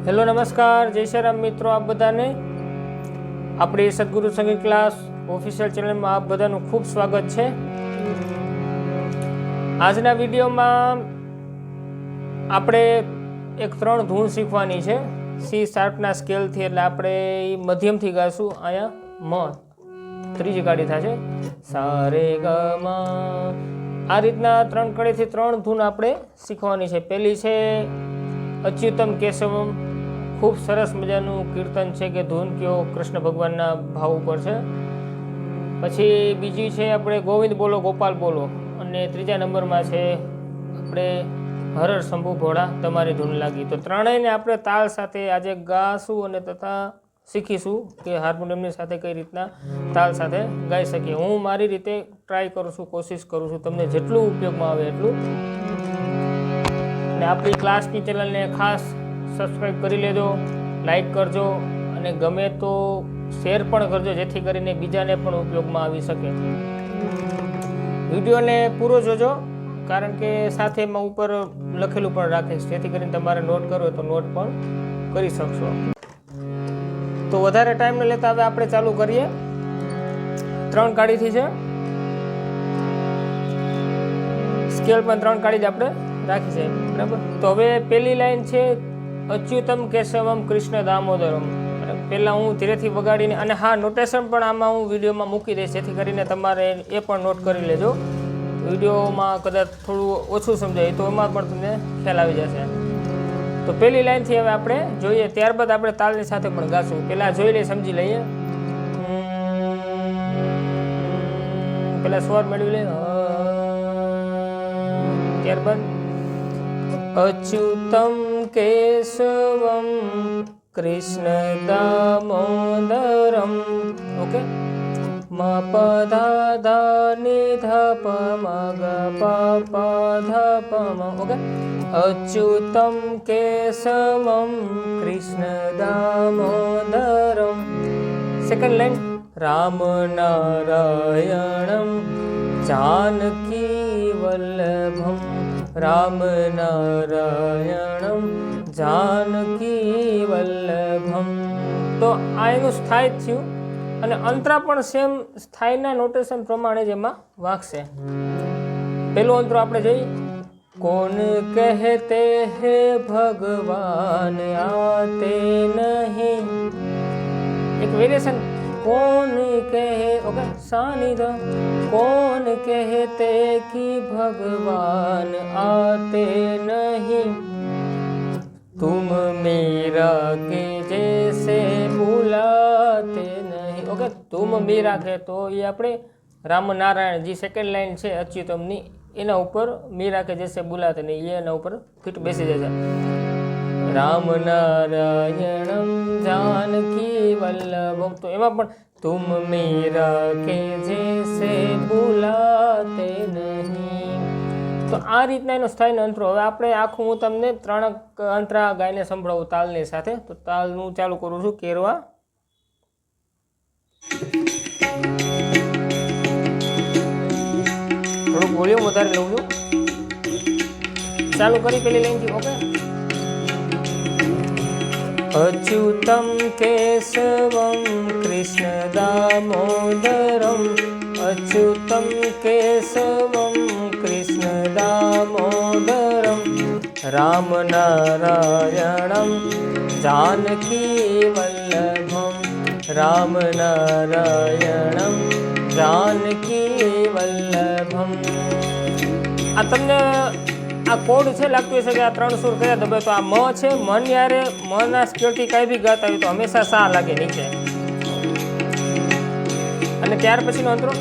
Hello નમસ્કાર, જય શ્રી રામ મિત્રો, આપ બધાને આપણી સદગુરુ સંગીત ક્લાસ ઓફિશિયલ ચેનલમાં આપ બધાનું ખૂબ સ્વાગત છે। આજના વિડીયોમાં આપણે એક 3 ધૂન શીખવાની છે સી શાર્પના સ્કેલથી, એટલે આપણે મધ્યમથી ગાશું। અહીંયા ત્રીજી કાળી થશે સા રે ગ મ। આ રીતના 3 કડીથી 3 ધૂન આપણે શીખવાની છે। પહેલી છે અચ્યુતમ કેશવમ, ખૂબ સરસ મજાનું કીર્તન છે કે ધૂન કયો કૃષ્ણ ભગવાનના ભાવ ઉપર છે। પછી બીજી છે આપણે ગોવિંદ બોલો ગોપાલ બોલો, અને ત્રીજા નંબરમાં છે આપણે હર શંભુ ભોળા તમારી ધૂન લાગી। તો ત્રણેયને આપણે તાલ સાથે આજે ગાશું અને તથા શીખીશું કે હાર્મોનિયમની સાથે કઈ રીતના તાલ સાથે ગાઈ શકીએ। હું મારી રીતે ટ્રાય કરું છું, કોશિશ કરું છું, તમને જેટલું ઉપયોગમાં આવે એટલું। અને આપણી ક્લાસની ચેનલને ખાસ સબસ્ક્રાઈબ કરી લેજો, લાઈક કરજો અને ગમે તો શેર પણ કરજો, જેથી કરીને બીજાને પણ ઉપયોગમાં આવી શકે। વિડીયોને પૂરો જોજો, કારણ કે સાથે એમાં ઉપર લખેલું પણ રાખીશ, જેથી કરીને તમારે નોટ કરવો હોય તો નોટ પણ કરી શકશો। તો વધારે ટાઈમ ન લેતા હવે આપણે ચાલુ કરીએ। 3 કાળીથી છે સ્કેલ, પણ 3 કાળી જ આપણે રાખી છે, બરાબર। તો હવે પહેલી લાઈન છે અચ્યુતમ કેશવમ કૃષ્ણ દામોદરમ। પહેલાં હું ધીરેથી વગાડીને, અને હા, નોટેશન પણ આમાં હું વિડીયોમાં મૂકી દઈશ, જેથી કરીને તમારે એ પણ નોટ કરી લેજો। વિડીયોમાં કદાચ થોડું ઓછું સમજાય તો એમાં પણ તમને ખ્યાલ આવી જશે। તો પહેલી લાઈનથી હવે આપણે જોઈએ, ત્યારબાદ આપણે તાલની સાથે પણ ગાશું। પહેલાં જોઈ લઈએ, સમજી લઈએ। પહેલાં સ્વર મેળવી લઈએ, ત્યારબાદ અચ્યુતમ કેશવમ કૃષ્ણ દામોદરમ, ઓકે। મ પ ધા ધા નિ ધ પ મ ગ પ પ ધ પ મ, ઓકે। અચ્યુતમ કેશવમ કૃષ્ણ દામોદરમ। સેકન્ડ લાઈન રામ નારાયણમ જાનકી વલ્લભમ, રામ નારાયણમ જાનકી વલ્લભમ। તો આ એનું સ્થાયી થયું, અને અંતરા પણ સેમ સ્થાયીના નોટેશન પ્રમાણે જ એમાં વાગશે। પેલો અંતરો આપણે જોઈએ, કોન કહેતે હે ભગવાન આતે નહીં, એક વેરિએશન, कौन कहे, ओके, सानिध, कौन कहते कि भगवान आते नहीं, तुम मेरा के जैसे बुलाते नहीं, ओके। तुम मेरा के, तो ये આપણે રામનારાયણ જે સેકન્ડ લાઈન છે અચ્યુતમની, એના ઉપર મીરા કે જैसे बुलाते नहीं, ये એના ઉપર ફિટ બેસી જાય છે। રામ નારાયણમ જાનકી વલ્લભમ, તો એમાં પણ તુમ મેરા કે જૈસે બુલાતે નહીં। તો આ રીતના એનો સ્થાયી અંતરો। હવે આપણે આખું હું તમને 3 અંતરા ગાઈને સંભળાવું તાલની સાથે। તો તાલ હું ચાલુ કરું છું કેરવા। થોડુંક વોલ્યુમ વધારે લઉં છું, ચાલુ કરી પેલી લાઈનથી, ઓકે। અચ્યુતમ કેશવમ કૃષ્ણ દામોદરમ, અચ્યુતમ કેશવમ કૃષ્ણ દામોદરમ, રામ નારાયણમ જાનકી વલ્લભમ, રામ નારાયણમ જાનકી વલ્લભમ। આ તમને આ કોડ છે લાગતું હશે કે આ 3 સુર કયા દબાય, તો આ મ છે, મન યારે મના સ્કેલથી કાંઈ બી ગાતા હોય તો હંમેશા સા લાગે નીચે। અને ત્યાર પછીનો અંતરો,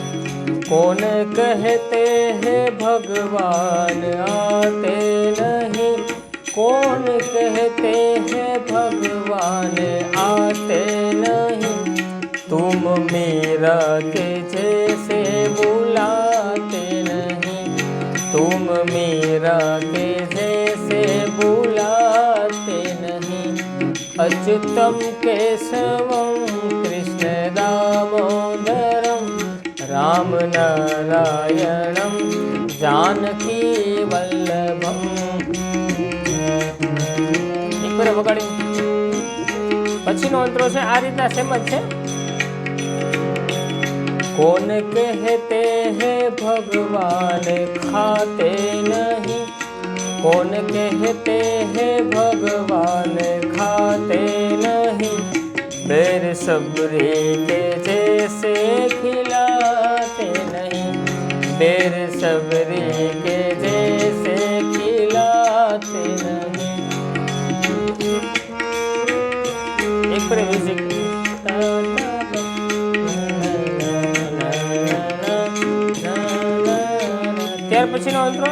કોન કહેતે હે ભગવાન આતે નહીં, કોન કહેતે હે ભગવાન આતે નહીં, तुम मेरा के जैसे बुलाते नहीं, तुम मेरा के जैसे बुलाते नहीं, अच्युतम केशवम कृष्ण दामोदरम, राम नारायणम जानकी वल्लभम। एक बार वगाड़ी પછીનો અંતરો છે આ રીતના સેમ જ છે। कौन कहते हैं भगवान खाते नहीं, कौन कहते हैं भगवान खाते नहीं, बेर सबरी के जैसे खिलाते नहीं, बेर सबरी के जैसे खिलाते नहीं। एक पर म्यूजिक। ત્યાર પછીનો અંતરો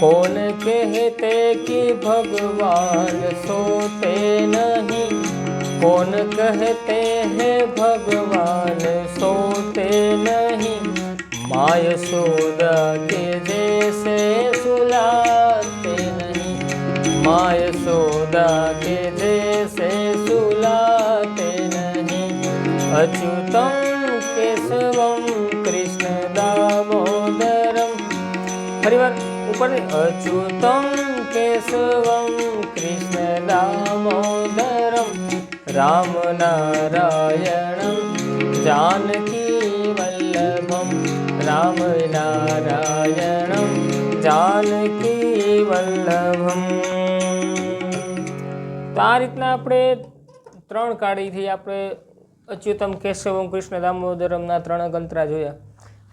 कौन कहते कि भगवान सोते नहीं, कौन कहते हैं भगवान सोते नहीं, माँ यशोदा के जैसे सुलाते नहीं, माँ यशोदा के जैसे सुलाते नहीं, अच्युतम केशवम कृष्ण दामोदरम। फरीवार ऊपर अच्युतम केशवम कृष्ण दामोदरम, राम नारायणम जानकी वल्लभम, राम नारायणम जानकी वल्लभम। तो आ रीतना आपणे 3 काढीथी आपणे अच्युतम केशवम कृष्ण दामोदरमना 3 ગંતરા જોયા।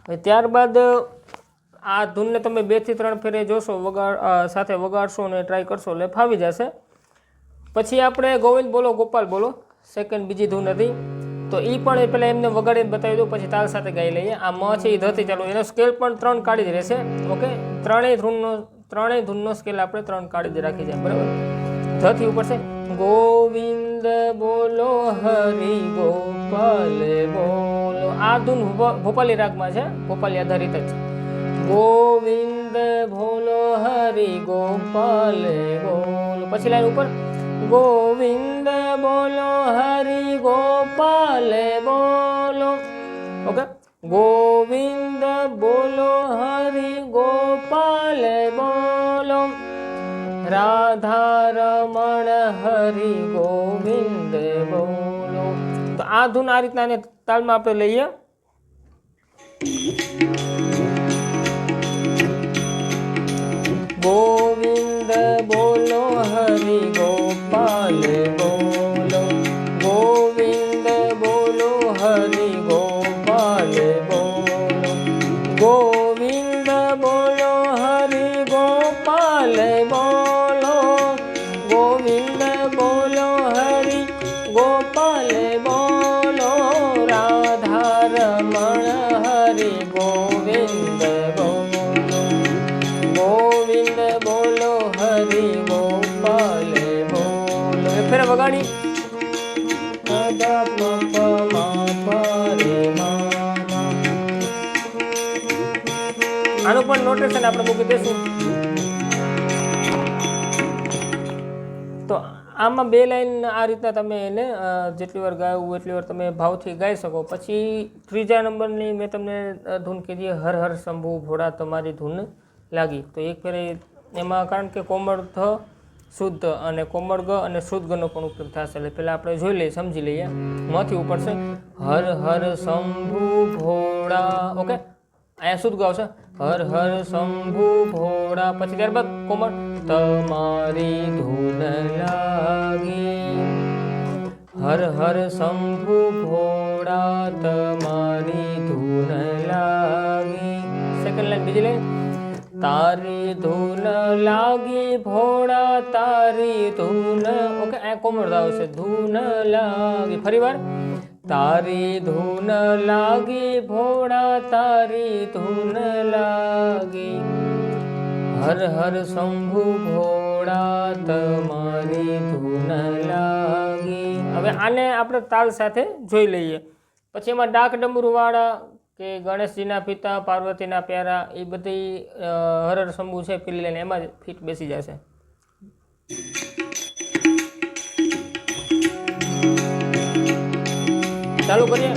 હવે ત્યારબાદ આ ધૂનને તમે 2 થી 3 ફેરે જોશો, સાથે વગાડશો અને ટ્રાય કરશો એટલે ફાવી જશે। પછી આપણે ગોવિંદ બોલો ગોપાલ બોલો સેકન્ડ બીજી ધૂન હતી, તો એ પણ પહેલાં એમને વગાડીને બતાવી દઉં, પછી તાલ સાથે ગાઈ લઈએ। આ મ છે એ ધથી ચાલુ, એનો સ્કેલ પણ 3 કાઢી જ રહેશે। ઓકે, ત્રણેય ધૂનનો સ્કેલ આપણે 3 કાઢી જ રાખી છે, બરાબર। ધથી ઉપર છે ગોવિંદ બોલો હરિ ગોપાલ બોલો, આ ધૂન ભોપાલી રાગમાં છે, ભોપાલી આધારિત જ છે। ગોવિંદ બોલો હરિ ગોપાલ બોલો, પછી લાઈન ઉપર ગોવિંદ બોલો હરિ ગોપાલ બોલો। ઓકે, ગોવિંદ બોલો હરિ ગોપાલ બોલો, રાધા રમણ હરિ ગોવિંદ બોલો। તો આ ધૂન આ રીતના ને તાલમાં આપણે લઈએ। ગોવિંદ બોલો હરિ ગોપાલ બોલો, ગોવિંદ બોલો હરિ ગોપાલ બોલો, ગોવિંદ બોલો હરિ ગોપાલ બોલો, ગોવિંદ બોલો હરિ ગોપાલ બોલો, રાધા રમણ હરિ ગોવિંદ બોલો, ગોવિંદ બોલો હરિ ગોપાલ બોલો। ફેર વગાડી આનું પણ નોટેશન આપણે મૂકી દઈશું। તો આમાં 2 લાઈન આ રીતના તમે એને જેટલી વાર ગાવું એટલી વાર તમે ભાવથી ગાઈ શકો। પછી ત્રીજા નંબરની મેં તમને ધૂન કીધી હર હર શંભુ ભોળા તમારી ધૂન લાગી। તો એક ફેરે એમાં કારણ કે કોમળ ધ શુદ્ધ અને કોમળ ગ અને શુદ્ધ ગનો પણ ઉપયોગ થશે, એટલે પહેલાં આપણે જોઈ લઈએ, સમજી લઈએ। માંથી ઉપર છે હર હર શંભુ ભોળા। ઓકે, અહીંયા શુદ્ધ ગાવશે હર હર શંભુ ભોળા, પછી ત્યારબાદ કોમળ તમારી ધૂન લાગી, હર હર શંભુ ભોળા તમારી ધૂન લાગી। સેકન્ડ લાઈન બીજી લાઈન તારી ધૂન લાગી ભોળા તારી ધૂન। ઓકે, આ કોમળ આવશે ધૂન લાગી। ફરી વાર તારી ધૂન લાગી ભોળા તારી ધૂન લાગી, હર હર શંભુ ભોળા તમારી ધૂન લાગી। હવે આને આપણે તાલ સાથે જોઈ લઈએ। પછી એમાં ડાક ડમરુવાળા કે ગણેશજીના પિતા પાર્વતીના પ્યારા એ બધી હર હર શંભુ છે પેલી લાઈન એમાં જ ફિટ બેસી જશે। ચાલુ કરીએ।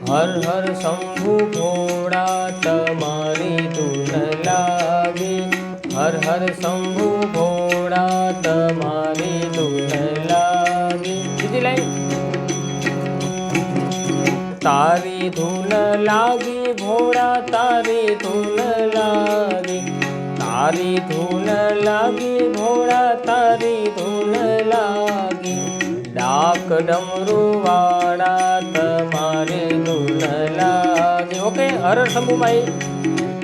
હર હર શંભુ ભોળા તમારી ધૂન લાગી, હર હર શંભુ ભોળા તમારી ધૂન લાગી, તારી ધૂન લાગી ભોળા તારી ધૂન લાગી, તારી ધૂન લાગી ભોળા તારી ધૂન લાગી, ડાક ડમરૂ વાળા તમારી ધૂન લાગી. ઓકે, હર સમૂહમાં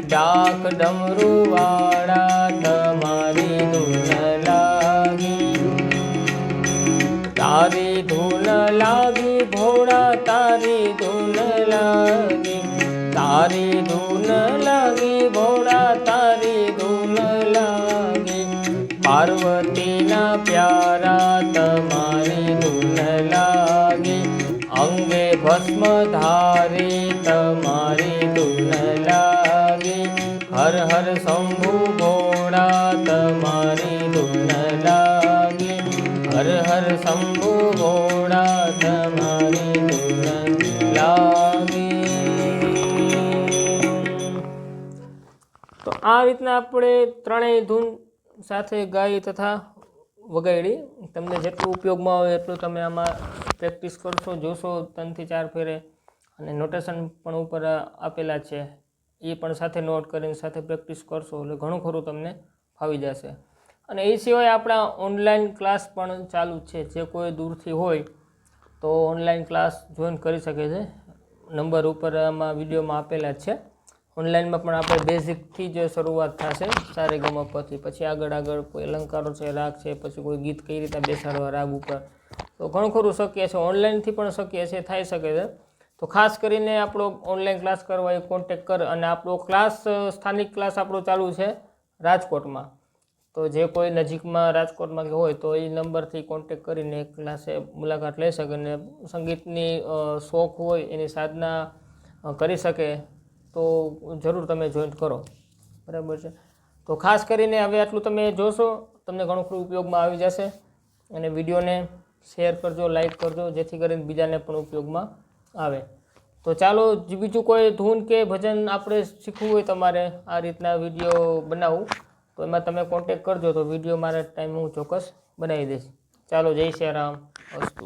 ડાક ડમરૂ વાળા તમારી ધૂન લાગી, તારી ધૂન લાગી ભોળા તારી ધૂન લાગી, તારી ધૂન લાગી ભોળા તારી ધૂન લાગી, પાર્વતીના પ્યારા તમારી ધૂન લાગી, અંગે ભસ્મ ધારી તમારી ધૂન લાગી, હર હર શંભુ ભોળા તમારી ધૂન લાગી, હર હર શંભુ ભોળા તમારી ધૂન લાગી. તો આ રીતના આપણે ત્રણેય ધૂન સાથે ગાઈ તથા વગાડી. તમને જેટલું ઉપયોગમાં આવે એટલું તમે આમાં પ્રેક્ટિસ કરશો, જોશો 3 થી 4 ફેરે, અને નોટેશન પણ ઉપર આપેલા છે એ પણ સાથે નોટ કરીને સાથે પ્રેક્ટિસ કરશો એટલે ઘણું ખરું તમને ફાવી જશે. અને એ સિવાય આપણા ઓનલાઈન ક્લાસ પણ ચાલુ છે. જે કોઈ દૂરથી હોય તો ઓનલાઈન ક્લાસ જોઈન કરી શકે છે. નંબર ઉપર આમાં વિડીયોમાં આપેલા જ છે. ઓનલાઈનમાં પણ આપણે બેઝિકથી જ શરૂઆત થશે સારેગમપથી, પછી આગળ કોઈ અલંકારો છે, રાગ છે, પછી કોઈ ગીત કઈ રીતે બેસાડવા રાગ ઉપર, તો ઘણું ખરું શક્ય છે. ઓનલાઈનથી પણ શક્ય છે, થઈ શકે છે. તો ખાસ કરીને આપણો ઓનલાઈન ક્લાસ કરવા એ કોન્ટેક કર. અને આપણો ક્લાસ સ્થાનિક ક્લાસ આપણો ચાલુ છે રાજકોટમાં. તો જે કોઈ નજીકમાં રાજકોટમાં કે હોય તો એ નંબરથી કોન્ટેક કરીને ક્લાસે મુલાકાત લઈ શકે અને સંગીતની શોખ હોય એની સાધના કરી શકે તો જરૂર તમે જોઈન કરો. બરાબર છે. તો ખાસ કરીને હવે આટલું તમે જોશો, તમને ઘણું ખરું ઉપયોગમાં આવી જશે. અને વિડીયોને શેર કરજો, લાઈક કરજો, જેથી કરીને બીજાને પણ ઉપયોગમાં આવે. તો ચાલો, બીજું કોઈ ધૂન કે ભજન આપણે શીખવું હોય તમારે આ રીતના વિડીયો બનાવવું તો એમાં તમે કોન્ટેક કરજો, તો વિડીયો મારા ટાઈમ હું ચોક્કસ બનાવી દઈશ. ચાલો, જય શ્રી રામ, અસ્તુ.